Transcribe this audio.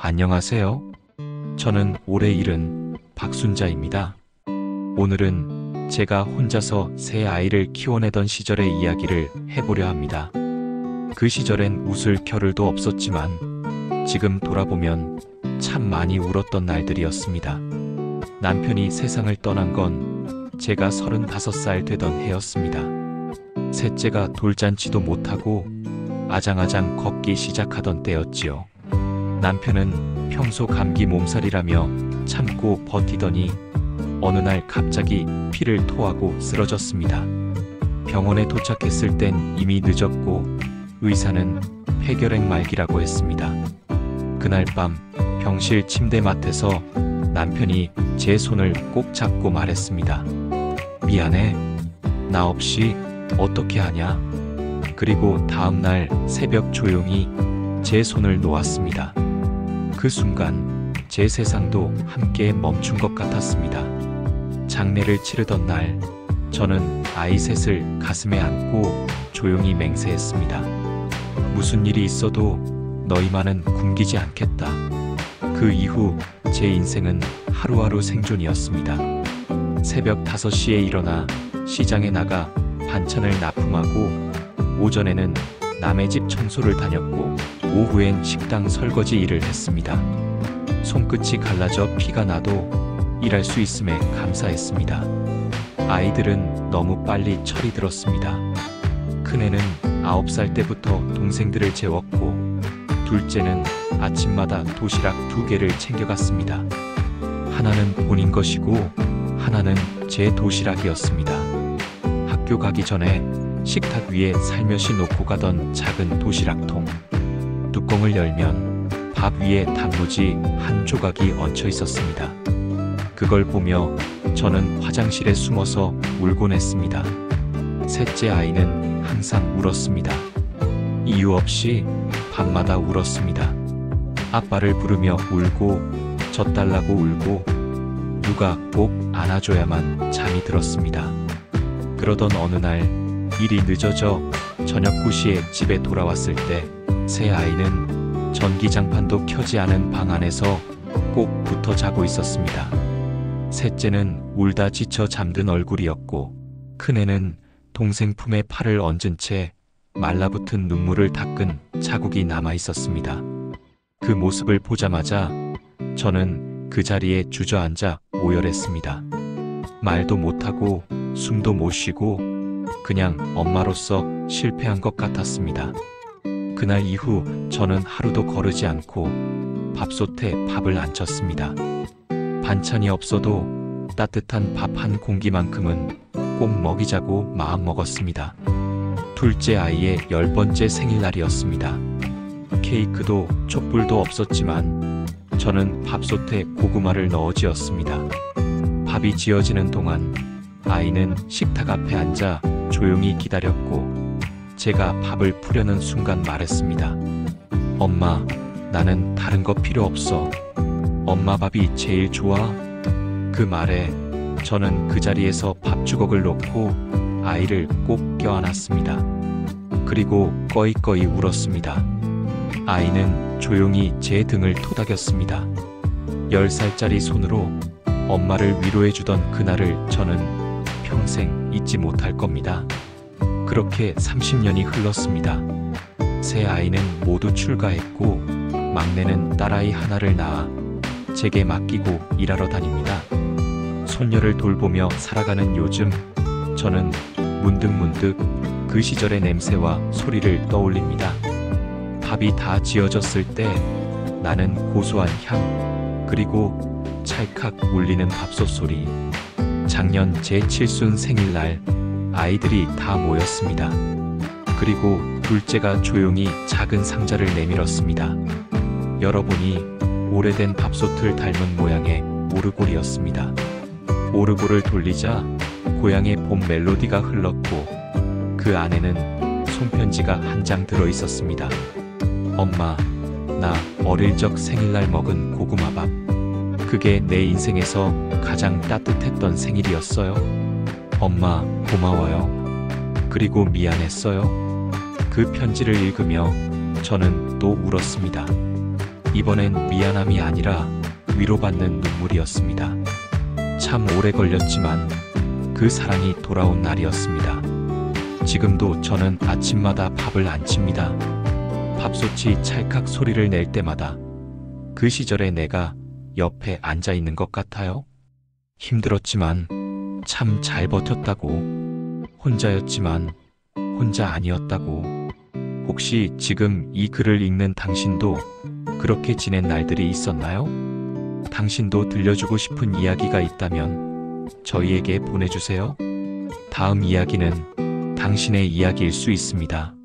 안녕하세요. 저는 올해 70 박순자입니다. 오늘은 제가 혼자서 새 아이를 키워내던 시절의 이야기를 해보려 합니다. 그 시절엔 웃을 겨를도 없었지만 지금 돌아보면 참 많이 울었던 날들이었습니다. 남편이 세상을 떠난 건 제가 35살 되던 해였습니다. 셋째가 돌잔치도 못하고 아장아장 걷기 시작하던 때였지요. 남편은 평소 감기 몸살이라며 참고 버티더니 어느 날 갑자기 피를 토하고 쓰러졌습니다. 병원에 도착했을 땐 이미 늦었고 의사는 폐결핵 말기라고 했습니다. 그날 밤 병실 침대맡에서 남편이 제 손을 꼭 잡고 말했습니다. 미안해. 나 없이 어떻게 하냐? 그리고 다음날 새벽 조용히 제 손을 놓았습니다. 그 순간 제 세상도 함께 멈춘 것 같았습니다. 장례를 치르던 날 저는 아이 셋을 가슴에 안고 조용히 맹세했습니다. 무슨 일이 있어도 너희만은 굶기지 않겠다. 그 이후 제 인생은 하루하루 생존이었습니다. 새벽 5시에 일어나 시장에 나가 반찬을 납품하고 오전에는 남의 집 청소를 다녔고 오후엔 식당 설거지 일을 했습니다. 손끝이 갈라져 피가 나도 일할 수 있음에 감사했습니다. 아이들은 너무 빨리 철이 들었습니다. 큰애는 9살 때부터 동생들을 재웠고 둘째는 아침마다 도시락 2개를 챙겨갔습니다. 하나는 본인 것이고 하나는 제 도시락이었습니다. 학교 가기 전에 식탁 위에 살며시 놓고 가던 작은 도시락통. 뚜껑을 열면 밥 위에 단무지 한 조각이 얹혀 있었습니다. 그걸 보며 저는 화장실에 숨어서 울곤 했습니다. 셋째 아이는 항상 울었습니다. 이유 없이 밤마다 울었습니다. 아빠를 부르며 울고 젖달라고 울고 누가 꼭 안아줘야만 잠이 들었습니다. 그러던 어느 날 일이 늦어져 저녁 9시에 집에 돌아왔을 때 새 아이는 전기장판도 켜지 않은 방 안에서 꼭 붙어 자고 있었습니다. 셋째는 울다 지쳐 잠든 얼굴이었고 큰애는 동생 품에 팔을 얹은 채 말라붙은 눈물을 닦은 자국이 남아 있었습니다. 그 모습을 보자마자 저는 그 자리에 주저앉아 오열했습니다. 말도 못하고 숨도 못 쉬고 그냥 엄마로서 실패한 것 같았습니다. 그날 이후 저는 하루도 거르지 않고 밥솥에 밥을 안 쳤습니다. 반찬이 없어도 따뜻한 밥 한 공기만큼은 꼭 먹이자고 마음먹었습니다. 둘째 아이의 10번째 생일날이었습니다. 케이크도 촛불도 없었지만 저는 밥솥에 고구마를 넣어 지었습니다. 밥이 지어지는 동안 아이는 식탁 앞에 앉아 조용히 기다렸고 제가 밥을 푸려는 순간 말했습니다. 엄마, 나는 다른 거 필요 없어. 엄마 밥이 제일 좋아. 그 말에 저는 그 자리에서 밥주걱을 놓고 아이를 꼭 껴안았습니다. 그리고 꺼이꺼이 울었습니다. 아이는 조용히 제 등을 토닥였습니다. 10살짜리 손으로 엄마를 위로해주던 그날을 저는 평생 잊지 못할 겁니다. 그렇게 30년이 흘렀습니다. 세 아이는 모두 출가했고 막내는 딸아이 하나를 낳아 제게 맡기고 일하러 다닙니다. 손녀를 돌보며 살아가는 요즘 저는 문득문득 그 시절의 냄새와 소리를 떠올립니다. 밥이 다 지어졌을 때 나는 고소한 향 그리고 찰칵 울리는 밥솥 소리. 작년 제 칠순 생일날 아이들이 다 모였습니다. 그리고 둘째가 조용히 작은 상자를 내밀었습니다. 열어보니 오래된 밥솥을 닮은 모양의 오르골이었습니다. 오르골을 돌리자 고향의 봄 멜로디가 흘렀고 그 안에는 손편지가 한 장 들어 있었습니다. 엄마, 나 어릴 적 생일날 먹은 고구마밥. 그게 내 인생에서 가장 따뜻했던 생일이었어요. 엄마, 고마워요. 그리고 미안했어요. 그 편지를 읽으며 저는 또 울었습니다. 이번엔 미안함이 아니라 위로받는 눈물이었습니다. 참 오래 걸렸지만 그 사랑이 돌아온 날이었습니다. 지금도 저는 아침마다 밥을 안 칩니다. 밥솥이 찰칵 소리를 낼 때마다 그 시절에 내가 옆에 앉아 있는 것 같아요. 힘들었지만 참 잘 버텼다고, 혼자였지만 혼자 아니었다고. 혹시 지금 이 글을 읽는 당신도 그렇게 지낸 날들이 있었나요? 당신도 들려주고 싶은 이야기가 있다면 저희에게 보내주세요. 다음 이야기는 당신의 이야기일 수 있습니다.